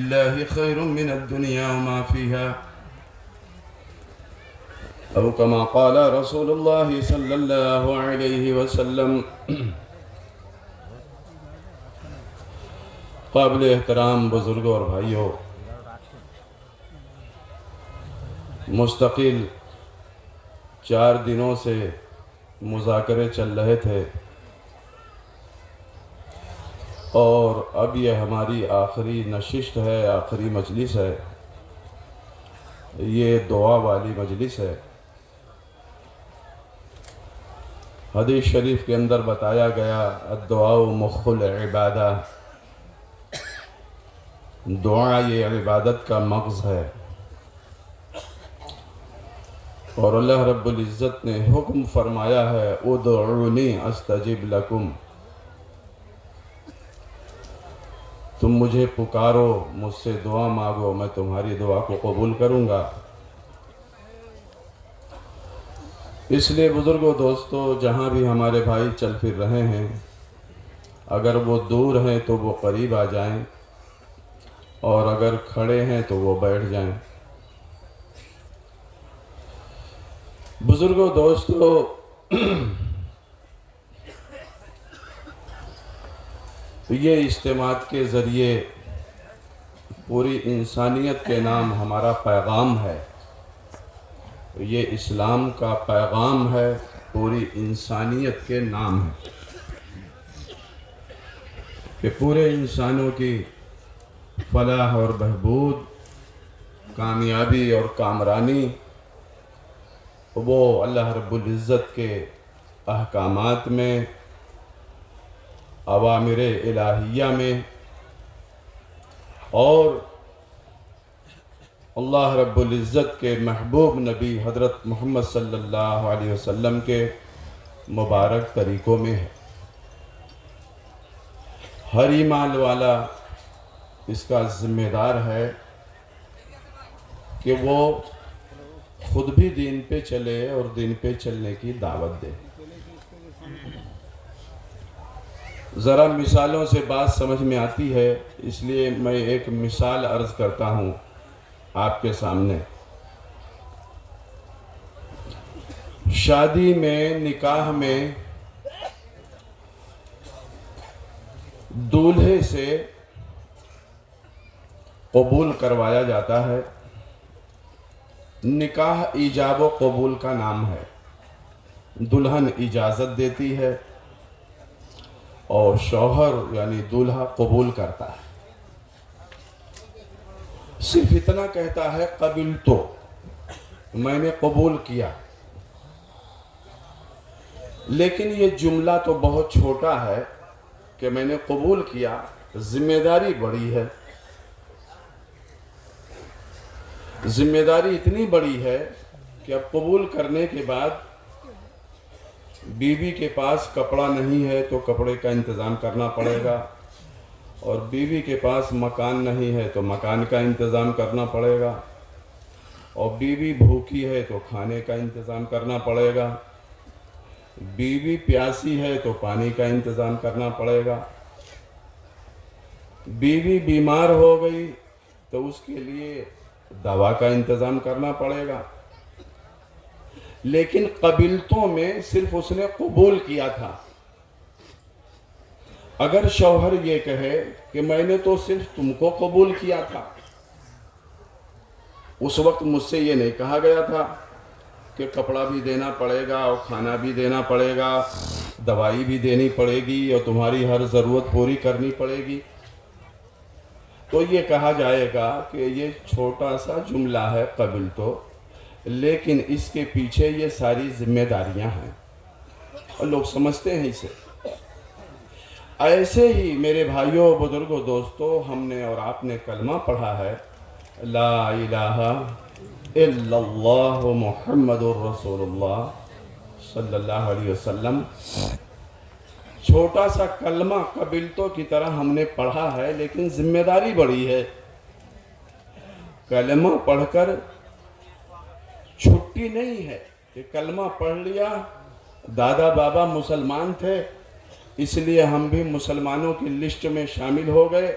الله خير من الدنيا وما فيها أو كما قال رسول الله صلى الله عليه وسلم. قابل احترام بزرگوں اور بھائیوں، مستقل 4 دنوں سے مذاکرے چل رہے تھے اور اب یہ ہماری آخری نشست ہے، آخری مجلس ہے، یہ دعا والی مجلس ہے. حدیث شریف کے اندر بتایا گیا الدعاء مخ العبادہ، دعا یہ عبادت کا مغز ہے. اور اللہ رب العزت نے حکم فرمایا ہے ادعونی استجب لکم، تم مجھے پکارو، مجھ سے دعا مانگو، میں تمہاری دعا کو قبول کروں گا. اس لیے بزرگوں، دوستو، جہاں بھی ہمارے بھائی چل پھر رہے ہیں، اگر وہ دور ہیں تو وہ قریب آ جائیں، اور اگر کھڑے ہیں تو وہ بیٹھ جائیں. بزرگوں، دوستو، یہ اجتماعات کے ذریعے پوری انسانیت کے نام ہمارا پیغام ہے. یہ اسلام کا پیغام ہے، پوری انسانیت کے نام ہے کہ پورے انسانوں کی فلاح اور بہبود، کامیابی اور کامرانی وہ اللہ رب العزت کے احکامات میں، اوامر الہیہ میں، اور اللہ رب العزت کے محبوب نبی حضرت محمد صلی اللہ علیہ وسلم کے مبارک طریقوں میں ہے. ہر ایمان والا اس کا ذمہ دار ہے کہ وہ خود بھی دین پہ چلے اور دین پہ چلنے کی دعوت دے. ذرا مثالوں سے بات سمجھ میں آتی ہے، اس لیے میں ایک مثال عرض کرتا ہوں آپ کے سامنے. شادی میں، نکاح میں دولہے سے قبول کروایا جاتا ہے. نکاح ایجاب و قبول کا نام ہے. دلہن اجازت دیتی ہے اور شوہر یعنی دولہا قبول کرتا ہے. صرف اتنا کہتا ہے قبلتو، میں نے قبول کیا. لیکن یہ جملہ تو بہت چھوٹا ہے کہ میں نے قبول کیا. ذمہ داری بڑی ہے. ذمہ داری اتنی بڑی ہے کہ اب قبول کرنے کے بعد بیوی کے پاس کپڑا نہیں ہے تو کپڑے کا انتظام کرنا پڑے گا، اور بیوی کے پاس مکان نہیں ہے تو مکان کا انتظام کرنا پڑے گا، اور بیوی بھوکی ہے تو کھانے کا انتظام کرنا پڑے گا، بیوی پیاسی ہے تو پانی کا انتظام کرنا پڑے گا، بیوی بیمار ہو گئی تو اس کے لیے دوا کا انتظام کرنا پڑے گا. لیکن قبلتوں میں صرف اس نے قبول کیا تھا. اگر شوہر یہ کہے کہ میں نے تو صرف تم کو قبول کیا تھا، اس وقت مجھ سے یہ نہیں کہا گیا تھا کہ کپڑا بھی دینا پڑے گا اور کھانا بھی دینا پڑے گا، دوائی بھی دینی پڑے گی اور تمہاری ہر ضرورت پوری کرنی پڑے گی، تو یہ کہا جائے گا کہ یہ چھوٹا سا جملہ ہے قبلتو، لیکن اس کے پیچھے یہ ساری ذمہ داریاں ہیں اور لوگ سمجھتے ہیں اسے. ایسے ہی میرے بھائیوں، بزرگوں، دوستوں، ہم نے اور آپ نے کلمہ پڑھا ہے لا الہ الا اللہ محمد الرسول اللہ صلی اللہ علیہ وسلم. چھوٹا سا کلمہ قبلتو کی طرح ہم نے پڑھا ہے، لیکن ذمہ داری بڑی ہے. کلمہ پڑھ کر چھٹی نہیں ہے کہ کلمہ پڑھ لیا، دادا بابا مسلمان تھے اس لیے ہم بھی مسلمانوں کی لسٹ میں شامل ہو گئے.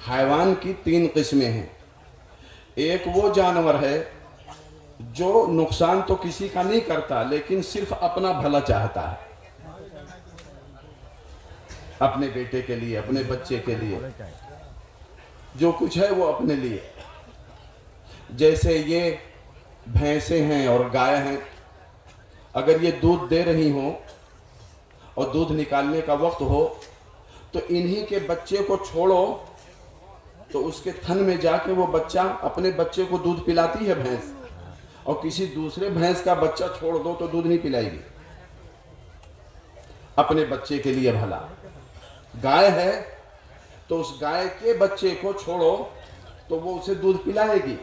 حیوان کی 3 قسمیں ہیں. ایک وہ جانور ہے جو نقصان تو کسی کا نہیں کرتا لیکن صرف اپنا بھلا چاہتا ہے, اپنے بیٹے کے لیے, اپنے بچے کے لیے, جو کچھ ہے وہ اپنے لیے. جیسے یہ بھینسیں ہیں اور گائے ہیں, اگر یہ دودھ دے رہی ہوں اور دودھ نکالنے کا وقت ہو تو انہی کے بچے کو چھوڑو تو اس کے تھن میں جا کے وہ بچہ اپنے بچے کو دودھ پلاتی ہے بھینس, اور کسی دوسرے بھینس کا بچہ چھوڑ دو تو دودھ نہیں پلائے گی, اپنے بچے کے لیے بھلا. گائے ہے تو اس گائے کے بچے کو چھوڑو تو وہ اسے دودھ پلائے گی,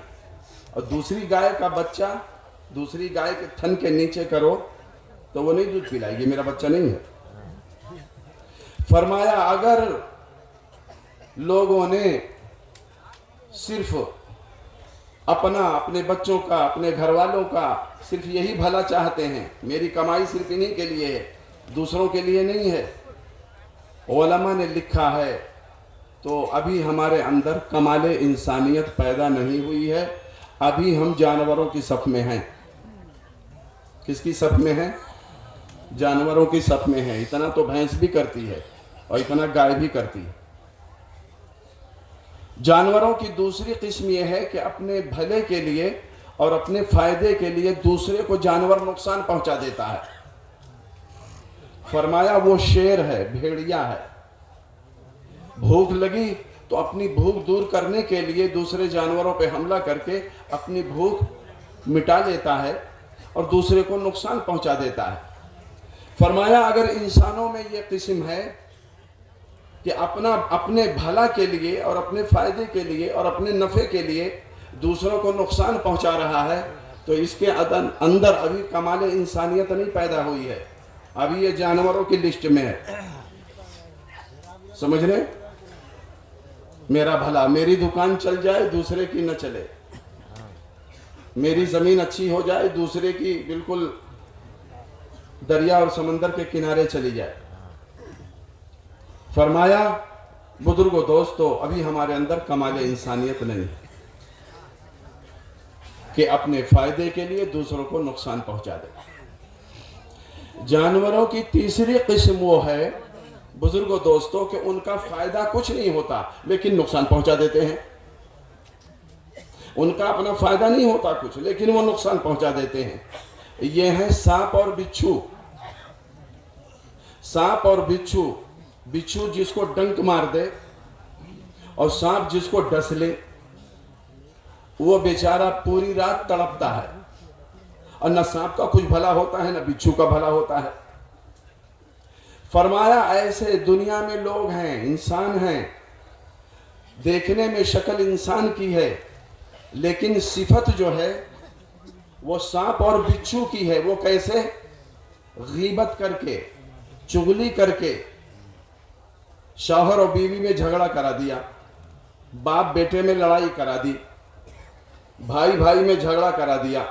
اور دوسری گائے کا بچہ دوسری گائے کے تھن کے نیچے کرو تو وہ نہیں دودھ پلائے گی, میرا بچہ نہیں ہے. فرمایا اگر لوگوں نے صرف اپنے بچوں کا, اپنے گھر والوں کا صرف یہی بھلا چاہتے ہیں, میری کمائی صرف انہی کے لیے ہے, دوسروں کے لیے نہیں ہے, علماء نے لکھا ہے, تو ابھی ہمارے اندر کمال انسانیت پیدا نہیں ہوئی ہے, ابھی ہم جانوروں کی صف میں ہیں. کس کی صف میں ہیں؟ جانوروں کی صف میں ہیں. اتنا تو بھینس بھی کرتی ہے اور اتنا گائے بھی کرتی ہے. جانوروں کی دوسری قسم یہ ہے کہ اپنے بھلے کے لیے اور اپنے فائدے کے لیے دوسرے کو جانور نقصان پہنچا دیتا ہے. فرمایا وہ شیر ہے, بھیڑیا ہے, بھوک لگی تو اپنی بھوک دور کرنے کے لیے دوسرے جانوروں پہ حملہ کر کے اپنی بھوک مٹا لیتا ہے اور دوسرے کو نقصان پہنچا دیتا ہے. فرمایا اگر انسانوں میں یہ قسم ہے کہ اپنے بھلا کے لیے اور اپنے فائدے کے لیے اور اپنے نفع کے لیے دوسروں کو نقصان پہنچا رہا ہے تو اس کے اندر ابھی کمال انسانیت نہیں پیدا ہوئی ہے, ابھی یہ جانوروں کی لسٹ میں ہے. سمجھ رہے؟ میرا بھلا, میری دکان چل جائے دوسرے کی نہ چلے, میری زمین اچھی ہو جائے دوسرے کی بالکل دریا اور سمندر کے کنارے چلی جائے. فرمایا بزرگو دوستو ابھی ہمارے اندر کمال انسانیت نہیں ہے کہ اپنے فائدے کے لیے دوسروں کو نقصان پہنچا دے. جانوروں کی تیسری قسم وہ ہے بزرگو دوستو کہ ان کا فائدہ کچھ نہیں ہوتا لیکن نقصان پہنچا دیتے ہیں. ان کا اپنا فائدہ نہیں ہوتا کچھ لیکن وہ نقصان پہنچا دیتے ہیں. یہ ہیں سانپ اور بچھو. سانپ اور بچھو, بچھو جس کو ڈنک مار دے اور سانپ جس کو ڈس لے وہ بیچارہ پوری رات تڑپتا ہے, اور نہ سانپ کا کچھ بھلا ہوتا ہے نہ بچھو کا بھلا ہوتا ہے. فرمایا ایسے دنیا میں لوگ ہیں, انسان ہیں, دیکھنے میں شکل انسان کی ہے لیکن صفت جو ہے وہ سانپ اور بچھو کی ہے. وہ کیسے؟ غیبت کر کے, چغلی کر کے, شوہر اور بیوی میں جھگڑا کرا دیا, باپ بیٹے میں لڑائی کرا دی, بھائی بھائی میں جھگڑا کرا دیا,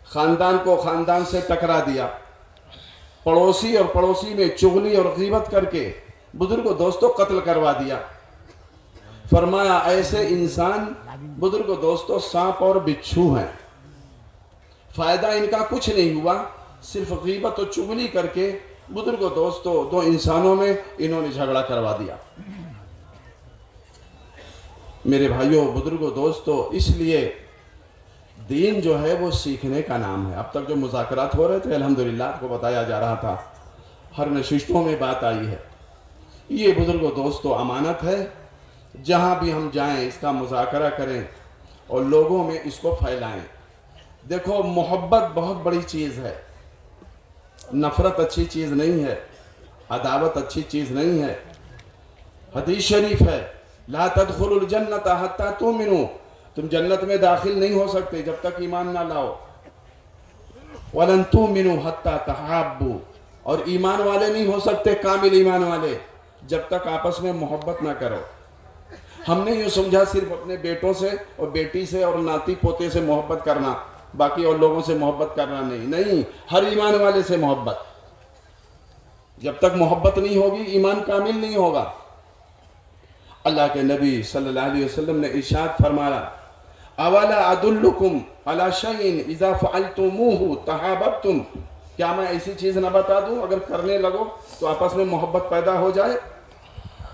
خاندان کو خاندان سے ٹکرا دیا, پڑوسی اور پڑوسی میں چغلی اور غیبت کر کے بزرگوں دوستوں قتل کروا دیا. فرمایا ایسے انسان بزرگوں دوستوں سانپ اور بچھو ہیں, فائدہ ان کا کچھ نہیں ہوا, صرف غیبت اور چغلی کر کے بزرگوں دوستوں دو انسانوں میں انہوں نے جھگڑا کروا دیا. میرے بھائیوں بزرگوں دوستوں اس لیے دین جو ہے وہ سیکھنے کا نام ہے. اب تک جو مذاکرات ہو رہے تھے الحمدللہ آپ کو بتایا جا رہا تھا, ہر نشستوں میں بات آئی ہے. یہ بزرگوں دوستوں امانت ہے, جہاں بھی ہم جائیں اس کا مذاکرہ کریں اور لوگوں میں اس کو پھیلائیں. دیکھو محبت بہت بڑی چیز ہے, نفرت اچھی چیز نہیں ہے, عداوت اچھی چیز نہیں ہے. حدیث شریف ہے لا تدخلوا الجنت حتی تؤمنوا, تم جنت میں داخل نہیں ہو سکتے جب تک ایمان نہ لاؤ. وَلَن تُؤْمِنُوا حَتَّى تَحَابُّوا, اور ایمان والے نہیں ہو سکتے کامل ایمان والے جب تک آپس میں محبت نہ کرو. ہم نے یہ سمجھا صرف اپنے بیٹوں سے اور بیٹی سے اور ناتی پوتے سے محبت کرنا, باقی اور لوگوں سے محبت کرنا نہیں, ہر ایمان والے سے محبت. جب تک محبت نہیں ہوگی ایمان کامل نہیں ہوگا. اللہ کے نبی صلی اللہ علیہ وسلم نے ارشاد فرمایا اولا ادلکم علی شیء اذا فعلتموه تحاببتم، کیا میں ایسی چیز نہ بتا دوں اگر کرنے لگو تو آپس میں محبت پیدا ہو جائے؟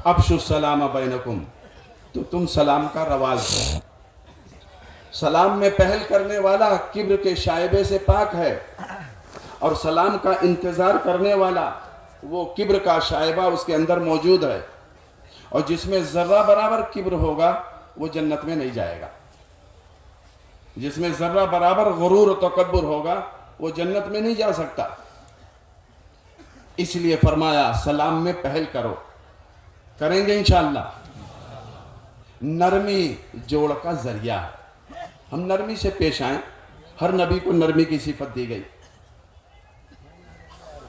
افشوا السلام بینکم، تو تم سلام کا رواج دو۔ سلام میں پہل کرنے والا کبر کے شائبے سے پاک ہے، اور سلام کا انتظار کرنے والا وہ کبر کا شائبہ اس کے اندر موجود ہے، اور جس میں ذرہ برابر کبر ہوگا وہ جنت میں نہیں جائے گا، جس میں ذرہ برابر غرور و تکبر ہوگا وہ جنت میں نہیں جا سکتا۔ اس لیے فرمایا سلام میں پہل کرو، کریں گے انشاءاللہ۔ نرمی جوڑ کا ذریعہ ہے، ہم نرمی سے پیش آئیں۔ ہر نبی کو نرمی کی صفت دی گئی،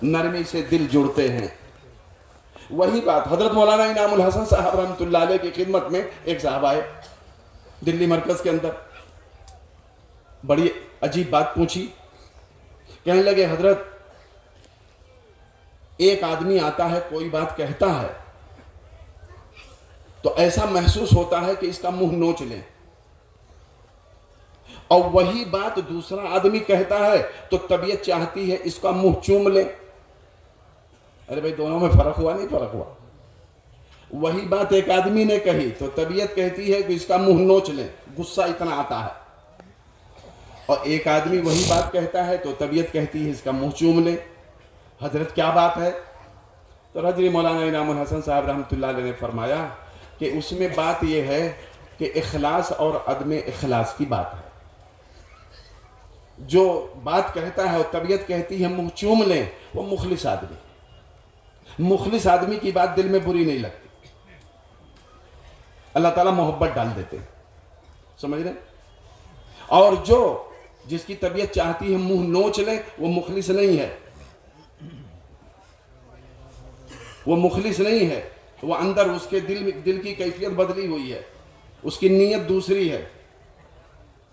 نرمی سے دل جڑتے ہیں۔ وہی بات حضرت مولانا انعام الحسن صاحب رحمۃ اللہ علیہ کی خدمت میں ایک صاحب آئے دلی مرکز کے اندر، بڑی عجیب بات پوچھی۔ کہنے لگے حضرت ایک آدمی آتا ہے کوئی بات کہتا ہے تو ایسا محسوس ہوتا ہے کہ اس کا منہ نوچ لیں، اور وہی بات دوسرا آدمی کہتا ہے تو طبیعت چاہتی ہے اس کا منہ چوم لیں۔ ارے بھائی دونوں میں فرق ہوا نہیں؟ فرق ہوا۔ وہی بات ایک آدمی نے کہی تو طبیعت کہتی ہے کہ اس کا منہ نوچ لیں، غصہ اتنا آتا ہے، اور ایک آدمی وہی بات کہتا ہے تو طبیعت کہتی ہے اس کا منہ چوم لیں۔ حضرت کیا بات ہے؟ تو حضرت مولانا انعام الحسن صاحب رحمۃ اللہ علیہ نے فرمایا کہ اس میں بات یہ ہے کہ اخلاص اور عدم اخلاص کی بات ہے۔ جو بات کہتا ہے اور طبیعت کہتی ہے منہ چوم لیں، وہ مخلص آدمی، مخلص آدمی کی بات دل میں بری نہیں لگتی، اللہ تعالیٰ محبت ڈال دیتے، سمجھ رہے؟ اور جو جس کی طبیعت چاہتی ہے منہ نوچ لیں، وہ مخلص نہیں ہے، وہ مخلص نہیں ہے، وہ اندر اس کے دل کی کیفیت بدلی ہوئی ہے، اس کی نیت دوسری ہے،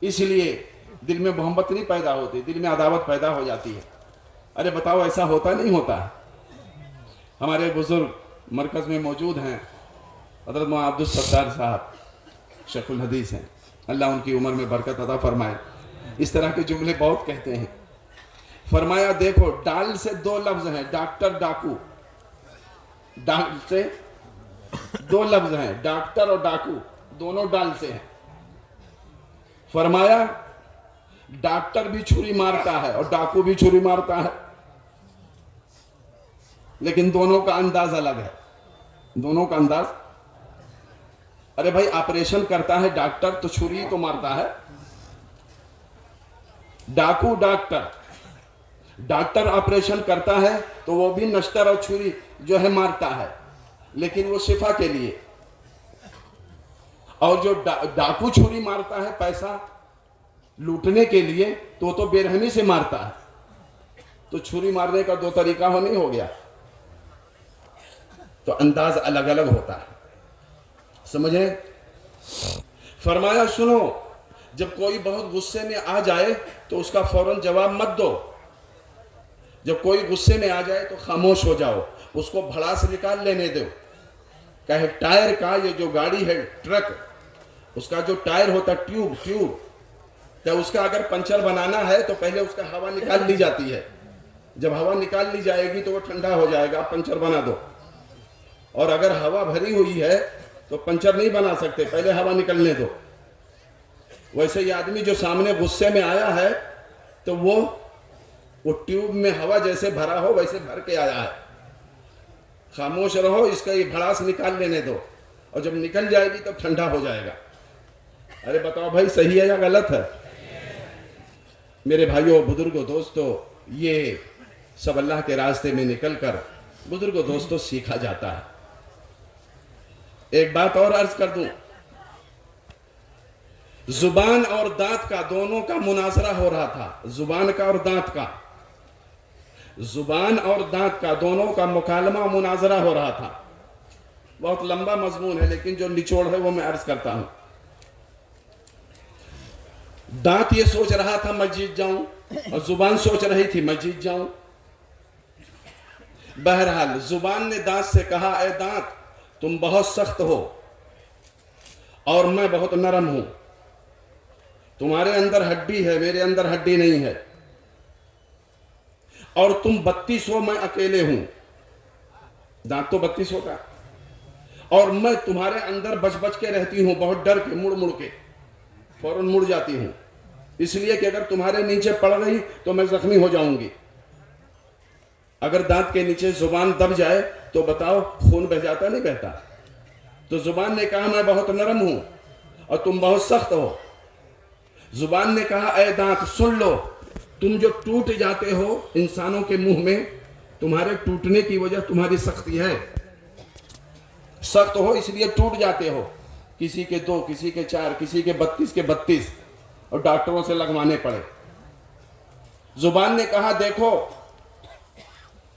اس لیے دل میں محبت نہیں پیدا ہوتی، دل میں عداوت پیدا ہو جاتی ہے۔ ارے بتاؤ ایسا ہوتا نہیں ہوتا؟ ہمارے بزرگ مرکز میں موجود ہیں، حضرت مولانا عبدالستار صاحب شیخ الحدیث ہیں، اللہ ان کی عمر میں برکت عطا فرمائے، اس طرح کے جملے بہت کہتے ہیں۔ فرمایا دیکھو ڈال سے دو لفظ ہیں، ڈاکٹر ڈاکو، ڈال سے دو لفظ ہیں، ڈاکٹر اور ڈاکو دونوں ڈال سے ہیں۔ فرمایا ڈاکٹر بھی چھری مارتا ہے اور ڈاکو بھی چھری مارتا ہے، لیکن دونوں کا انداز الگ ہے، دونوں کا انداز۔ ارے بھائی آپریشن کرتا ہے ڈاکٹر تو چھری تو مارتا ہے، ڈاکو ڈاکٹر آپریشن کرتا ہے تو وہ بھی نشتر اور چھری جو ہے مارتا ہے، لیکن وہ شفا کے لیے، اور جو ڈاکو چھری مارتا ہے پیسہ لوٹنے کے لیے تو بے رحمی سے مارتا ہے، تو چھری مارنے کا دو طریقہ نہیں ہو گیا، تو انداز الگ الگ ہوتا ہے، سمجھیں؟ فرمایا سنو جب کوئی بہت غصے میں آ جائے تو اس کا فوراً جواب مت دو، جب کوئی غصے میں آ جائے تو خاموش ہو جاؤ، اس کو بھڑاس نکال لینے دو۔ کہے ٹائر کا، یہ جو گاڑی ہے ٹرک، اس کا جو ٹائر ہوتا ہے ٹیوب تو اس کا اگر پنچر بنانا ہے تو پہلے اس کا ہوا نکال لی جاتی ہے، جب ہوا نکال لی جائے گی تو وہ ٹھنڈا ہو جائے گا، پنچر بنا دو۔ اور اگر ہوا بھری ہوئی ہے تو پنچر نہیں بنا سکتے، پہلے ہوا نکلنے دو۔ ویسے یہ آدمی جو سامنے غصے میں آیا ہے تو وہ ٹیوب میں ہوا جیسے بھرا ہو ویسے بھر کے آیا ہے، خاموش رہو، اس کا یہ بھڑاس نکال لینے دو، اور جب نکل جائے گی تو ٹھنڈا ہو جائے گا۔ ارے بتاؤ بھائی صحیح ہے یا غلط ہے؟ میرے بھائیوں، بزرگوں، دوستوں، یہ سب اللہ کے راستے میں نکل کر بزرگوں دوستوں سیکھا جاتا ہے۔ ایک بات اور عرض کر دوں، زبان اور دانت کا دونوں کا مناظرہ ہو رہا تھا، زبان کا اور دانت کا، زبان اور دانت کا دونوں کا مکالمہ مناظرہ ہو رہا تھا۔ بہت لمبا مضمون ہے لیکن جو نچوڑ ہے وہ میں عرض کرتا ہوں۔ دانت یہ سوچ رہا تھا میں جیت جاؤں، اور زبان سوچ رہی تھی میں جیت جاؤں۔ بہرحال زبان نے دانت سے کہا اے دانت تم بہت سخت ہو، اور میں بہت نرم ہوں. تمہارے اندر ہڈی ہے, میرے اندر ہڈی نہیں ہے. اور تم 32 ہو, میں اکیلے ہوں. دانت تو 32 کا. اور میں تمہارے اندر بچ بچ کے رہتی ہوں, بہت ڈر کے, مڑ مڑ کے, فوراً مڑ جاتی ہوں, اس لیے کہ اگر تمہارے نیچے پڑ گئی تو میں زخمی ہو جاؤں گی. اگر دانت کے نیچے زبان دب جائے تو بتاؤ خون بہ جاتا نہیں بہتا؟ تو زبان نے کہا میں بہت نرم ہوں اور تم بہت سخت ہو. زبان نے کہا اے دانت سن لو, تم جو ٹوٹ جاتے ہو انسانوں کے منہ میں, تمہارے ٹوٹنے کی وجہ تمہاری سختی ہے. سخت ہو اس لیے ٹوٹ جاتے ہو. کسی کے 2, کسی کے 4, کسی کے 32 کے 32, اور ڈاکٹروں سے لگوانے پڑے. زبان نے کہا دیکھو,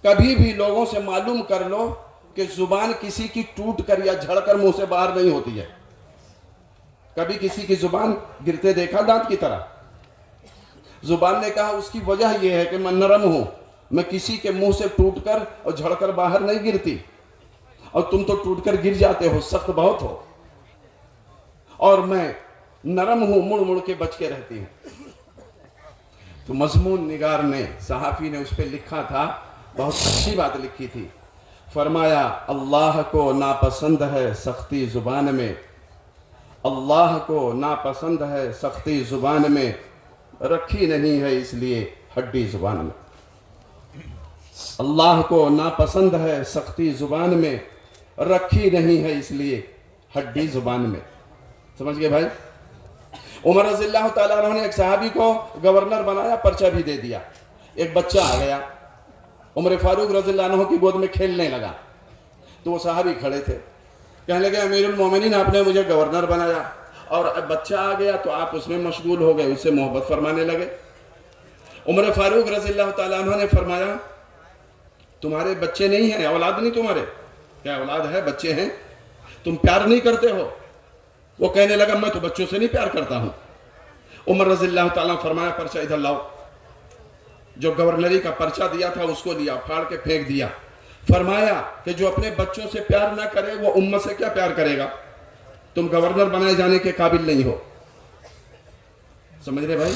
کبھی بھی لوگوں سے معلوم کر لو کہ زبان کسی کی ٹوٹ کر یا جھڑ کر منہ سے باہر نہیں ہوتی ہے. کبھی کسی کی زبان گرتے دیکھا دانت کی طرح؟ زبان نے کہا اس کی وجہ یہ ہے کہ میں نرم ہوں, میں کسی کے منہ سے ٹوٹ کر اور جھڑ کر باہر نہیں گرتی. اور تم تو ٹوٹ کر گر جاتے ہو, سخت بہت ہو. اور میں نرم ہوں, مڑ مڑ کے بچ کے رہتی ہوں. تو مضمون نگار نے, صحافی نے اس پہ لکھا تھا, بہت اچھی بات لکھی تھی. فرمایا اللہ کو ناپسند ہے سختی زبان میں, اللہ کو ناپسند ہے سختی زبان میں, رکھی نہیں ہے اس لیے ہڈی زبان میں. اللہ کو ناپسند ہے سختی زبان میں, رکھی نہیں ہے اس لیے ہڈی زبان میں. سمجھ گئے بھائی؟ عمر رضی اللہ تعالیٰ عنہ نے ایک صحابی کو گورنر بنایا, پرچہ بھی دے دیا. ایک بچہ آ گیا, عمر فاروق رضی اللہ عنہ کی گود میں کھیلنے لگا. تو وہ صحابی کھڑے تھے, کہنے لگے امیر المومنین آپ نے مجھے گورنر بنایا, اور بچہ آ گیا تو آپ اس میں مشغول ہو گئے, اس سے محبت فرمانے لگے. عمر فاروق رضی اللہ تعالیٰ عنہ نے فرمایا تمہارے بچے نہیں ہیں, اولاد نہیں تمہارے؟ کیا اولاد ہے, بچے ہیں, تم پیار نہیں کرتے ہو؟ وہ کہنے لگا میں تو بچوں سے نہیں پیار کرتا ہوں. عمر رضی اللہ تعالیٰ نے فرمایا پرچہ ادھر لاؤ. جو گورنری کا پرچہ دیا تھا اس کو لیا, پھاڑ کے پھینک دیا. فرمایا کہ جو اپنے بچوں سے پیار نہ کرے وہ امت سے کیا پیار کرے گا؟ تم گورنر بنائے جانے کے قابل نہیں ہو. سمجھ رہے بھائی؟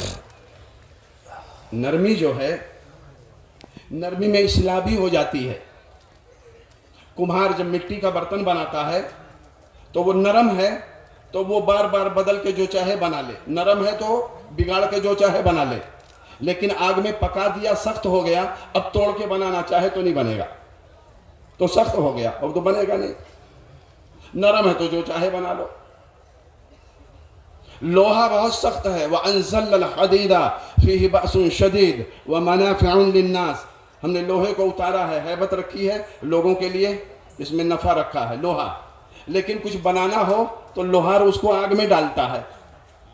نرمی جو ہے, نرمی میں اصلاح بھی ہو جاتی ہے. کمہار جب مٹی کا برتن بناتا ہے تو وہ نرم ہے تو وہ بار بار بدل کے جو چاہے بنا لے, نرم ہے تو بگاڑ کے جو چاہے بنا لے. لیکن آگ میں پکا دیا, سخت ہو گیا, اب توڑ کے بنانا چاہے تو نہیں بنے گا, تو سخت ہو گیا, اب تو بنے گا نہیں. نرم ہے تو جو چاہے بنا لو. لوہا بہت سخت ہے. وَأَنزَلَّ الْحَدِيدَ فِيهِ بَأْسٌ شَدِيدٌ وَمَنَافِعٌ لِلنَّاسِ, ہم نے لوہے کو اتارا ہے, ہیبت رکھی ہے لوگوں کے لیے, اس میں نفع رکھا ہے لوہا. لیکن کچھ بنانا ہو تو لوہار اس کو آگ میں ڈالتا ہے.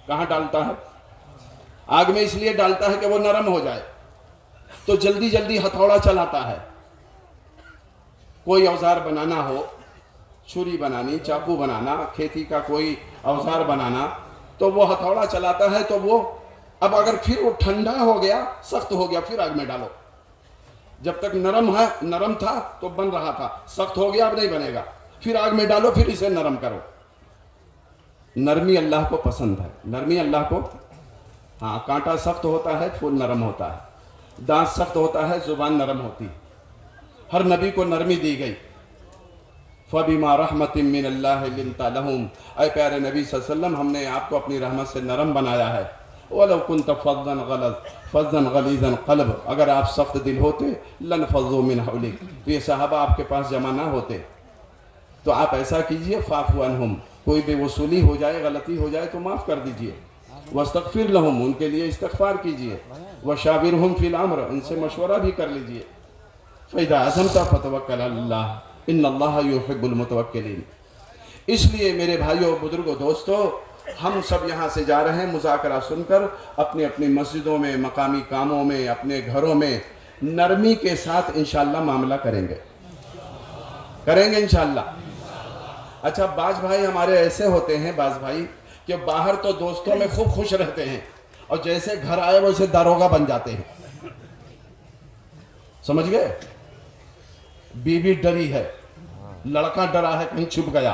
کہاں ڈالتا ہے؟ آگ میں اس لیے ڈالتا ہے کہ وہ نرم ہو جائے. تو جلدی جلدی ہتھوڑا چلاتا ہے. کوئی اوزار بنانا ہو, چھری بنانی, چاقو بنانا, کھیتی کا کوئی اوزار بنانا, تو وہ ہتھوڑا چلاتا ہے. تو وہ اب اگر پھر وہ ٹھنڈا ہو گیا, سخت ہو گیا, پھر آگ میں ڈالو. جب تک نرم تھا تو بن رہا تھا, سخت ہو گیا اب نہیں بنے گا, پھر آگ میں ڈالو, پھر اسے نرم کرو. نرمی اللہ کو پسند ہے. نرمی اللہ کو, ہاں کانٹا سخت ہوتا ہے, پھول نرم ہوتا ہے. دانت سخت ہوتا ہے, زبان نرم ہوتی. ہر نبی کو نرمی دی گئی. فَبِمَا رَحْمَةٍ مِّنَ اللَّهِ لِنْتَ لَهُمْ, اے پیارے نبی صلی اللہ علیہ وسلم, ہم نے آپ کو اپنی رحمت سے نرم بنایا ہے. وَلَوْ كُنْتَ فَظًّا غَلِيظَ الْقَلْبِ, اگر آپ سخت دل ہوتے, لَانفَضُّوا مِنْ حَوْلِكَ, تو یہ صحابہ آپ کے پاس جمع نہ ہوتے. تو آپ ایسا کیجئے, فَاعْفُ عَنْهُمْ, کوئی بے وصولی ہو جائے, غلطی ہو جائے تو معاف کر دیجئے. وَاسْتَغْفِرْ لَهُمْ, ان کے لیے استغفار کیجئے. وَشَاوِرْهُمْ فِي الْأَمْرِ, ان سے مشورہ بھی کر لیجئے. فَإِذَا عَزَمْتَ فَتَوَكَّلْ عَلَى اللَّهِ ان اللہ یحب المتوکلین. اس لیے میرے بھائیوں, بزرگوں, دوستوں, ہم سب یہاں سے جا رہے ہیں مذاکرہ سن کر, اپنی اپنی مسجدوں میں, مقامی کاموں میں, اپنے گھروں میں نرمی کے ساتھ انشاءاللہ معاملہ کریں گے انشاءاللہ. اچھا, بعض بھائی ہمارے ایسے ہوتے ہیں, بعض بھائی کہ باہر تو دوستوں میں خوب خوش رہتے ہیں, اور جیسے گھر آئے ویسے داروغہ بن جاتے ہیں. سمجھ گئے؟ بیوی ڈری ہے, لڑکا ڈرا ہے, کہیں چھپ گیا,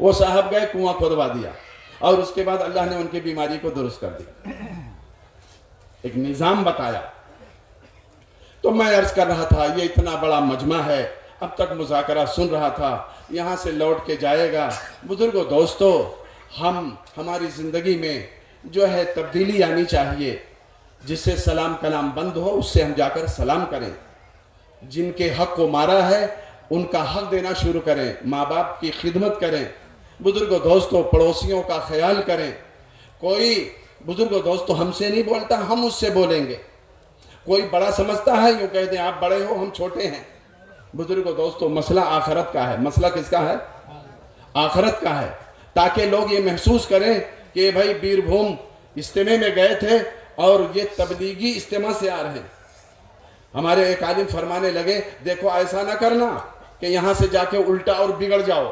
وہ صاحب گئے, کنواں کھودوا دیا, اور اس کے بعد اللہ نے ان کی بیماری کو درست کر دیا, ایک نظام بتایا. تو میں عرض کر رہا تھا یہ اتنا بڑا مجمع ہے, اب تک مذاکرہ سن رہا تھا, یہاں سے لوٹ کے جائے گا. بزرگوں دوستو, ہماری زندگی میں جو ہے تبدیلی آنی چاہیے. جس سے سلام کلام بند ہو اس سے ہم جا کر سلام کریں. جن کے حق کو مارا ہے ان کا حق دینا شروع کریں. ماں باپ کی خدمت کریں. بزرگوں دوستو, پڑوسیوں کا خیال کریں. کوئی بزرگوں دوستو ہم سے نہیں بولتا, ہم اس سے بولیں گے. کوئی بڑا سمجھتا ہے, یوں کہتے ہیں آپ بڑے ہو ہم چھوٹے ہیں. بزرگوں دوستو, مسئلہ آخرت کا ہے. مسئلہ کس کا ہے؟ آخرت کا ہے. تاکہ لوگ یہ محسوس کریں کہ بھائی بیربھوم اجتماع میں گئے تھے اور یہ تبلیغی اجتماع سے آ رہے ہیں. ہمارے ایک عالم فرمانے لگے, دیکھو ایسا نہ کرنا کہ یہاں سے جا کے الٹا اور بگڑ جاؤ,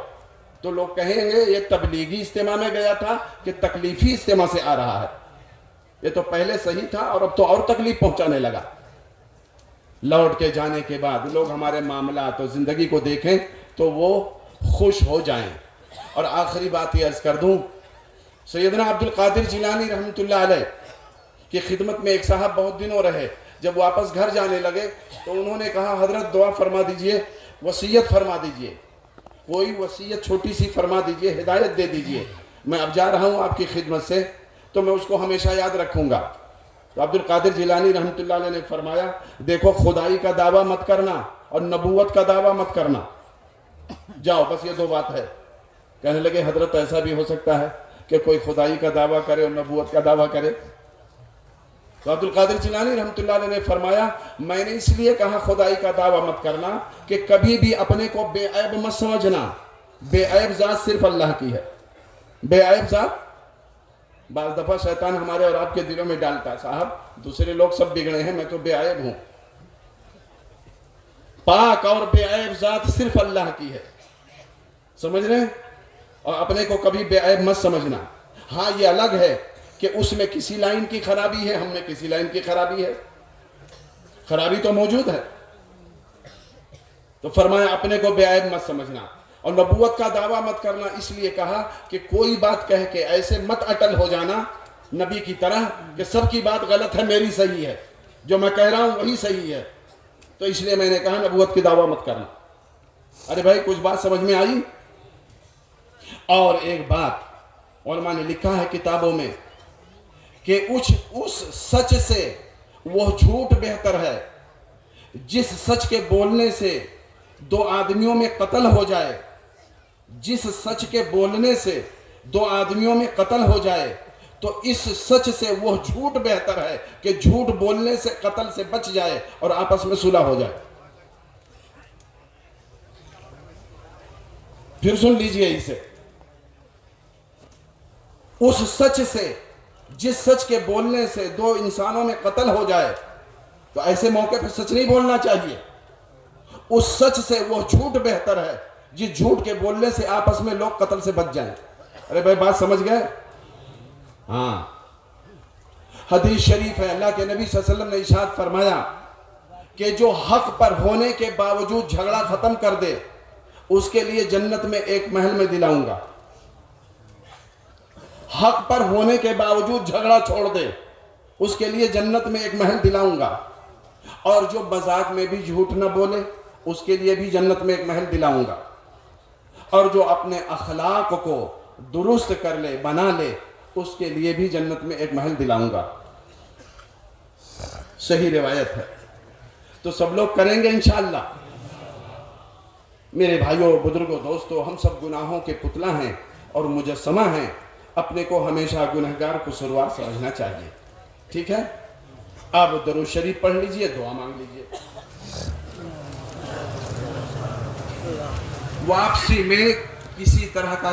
تو لوگ کہیں گے یہ تبلیغی اجتماع میں گیا تھا کہ تکلیفی اجتماع سے آ رہا ہے. یہ تو پہلے صحیح تھا اور اب تو اور تکلیف پہنچانے لگا. لوٹ کے جانے کے بعد لوگ ہمارے معاملات اور زندگی کو دیکھیں تو وہ خوش ہو جائیں. اور آخری بات یہ عرض کر دوں, سیدنا عبد القادر جیلانی رحمۃ اللہ علیہ کی خدمت میں ایک صاحب بہت دنوں رہے. جب واپس گھر جانے لگے تو انہوں نے کہا, حضرت دعا فرما دیجئے, وصیت فرما دیجئے, کوئی وصیت چھوٹی سی فرما دیجئے, ہدایت دے دیجئے. میں اب جا رہا ہوں آپ کی خدمت سے تو میں اس کو ہمیشہ یاد رکھوں گا. تو عبد القادر جیلانی رحمۃ اللہ علیہ نے فرمایا, دیکھو خدائی کا دعویٰ مت کرنا اور نبوت کا دعویٰ مت کرنا, جاؤ بس یہ دو بات ہے. کہنے لگے, حضرت ایسا بھی ہو سکتا ہے کہ کوئی خدائی کا دعویٰ کرے اور نبوت کا دعویٰ کرے؟ تو عبد القادر جیلانی رحمۃ اللہ علیہ نے فرمایا, میں نے اس لیے کہا خدائی کا دعویٰ مت کرنا کہ کبھی بھی اپنے کو بے عیب مت سمجھنا. بے عیب ذات صرف اللہ کی ہے. بے عیب ذات بعض دفعہ شیطان ہمارے اور آپ کے دلوں میں ڈالتا ہے, صاحب دوسرے لوگ سب بگڑے ہیں, میں تو بے عیب ہوں. پاک اور بے عیب ذات صرف اللہ کی ہے, سمجھ رہے ہیں؟ اور اپنے کو کبھی بے عیب مت سمجھنا. ہاں یہ الگ ہے کہ اس میں کسی لائن کی خرابی ہے, ہم میں کسی لائن کی خرابی ہے, خرابی تو موجود ہے. تو فرمایا اپنے کو بے عیب مت سمجھنا. اور نبوت کا دعویٰ مت کرنا اس لیے کہا کہ کوئی بات کہہ کے ایسے مت اٹل ہو جانا نبی کی طرح کہ سب کی بات غلط ہے, میری صحیح ہے, جو میں کہہ رہا ہوں وہی صحیح ہے. تو اس لیے میں نے کہا نبوت کی دعویٰ مت کرنا. ارے بھائی کچھ بات سمجھ میں آئی؟ اور ایک بات علماء نے لکھا ہے کتابوں میں کہ اس سچ سے وہ جھوٹ بہتر ہے جس سچ کے بولنے سے دو آدمیوں میں قتل ہو جائے. جس سچ کے بولنے سے دو آدمیوں میں قتل ہو جائے تو اس سچ سے وہ جھوٹ بہتر ہے کہ جھوٹ بولنے سے قتل سے بچ جائے اور آپس میں صلح ہو جائے. پھر سن لیجئے اسے, اس سچ سے, جس سچ کے بولنے سے دو انسانوں میں قتل ہو جائے, تو ایسے موقع پہ سچ نہیں بولنا چاہیے. اس سچ سے وہ جھوٹ بہتر ہے جس جھوٹ کے بولنے سے آپس میں لوگ قتل سے بچ جائیں. ارے بھائی بات سمجھ گئے؟ ہاں, حدیث شریف ہے, اللہ کے نبی صلی اللہ علیہ وسلم نے ارشاد فرمایا کہ جو حق پر ہونے کے باوجود جھگڑا ختم کر دے اس کے لیے جنت میں ایک محل میں دلاؤں گا. حق پر ہونے کے باوجود جھگڑا چھوڑ دے اس کے لیے جنت میں ایک محل دلاؤں گا. اور جو مذاق میں بھی جھوٹ نہ بولے اس کے لیے بھی جنت میں ایک محل دلاؤں گا. اور جو اپنے اخلاق کو درست کر لے, بنا لے, اس کے لیے بھی جنت میں ایک محل دلاؤں گا. صحیح روایت ہے. تو سب لوگ کریں گے انشاءاللہ. میرے بھائیوں, بزرگوں, دوستوں, ہم سب گناہوں کے پتلا ہیں اور مجسمہ ہیں. اپنے کو ہمیشہ گنہگار قصوروار سمجھنا چاہیے. ٹھیک ہے, آپ درود شریف پڑھ لیجئے, دعا مانگ لیجئے. واپسی میں کسی طرح کا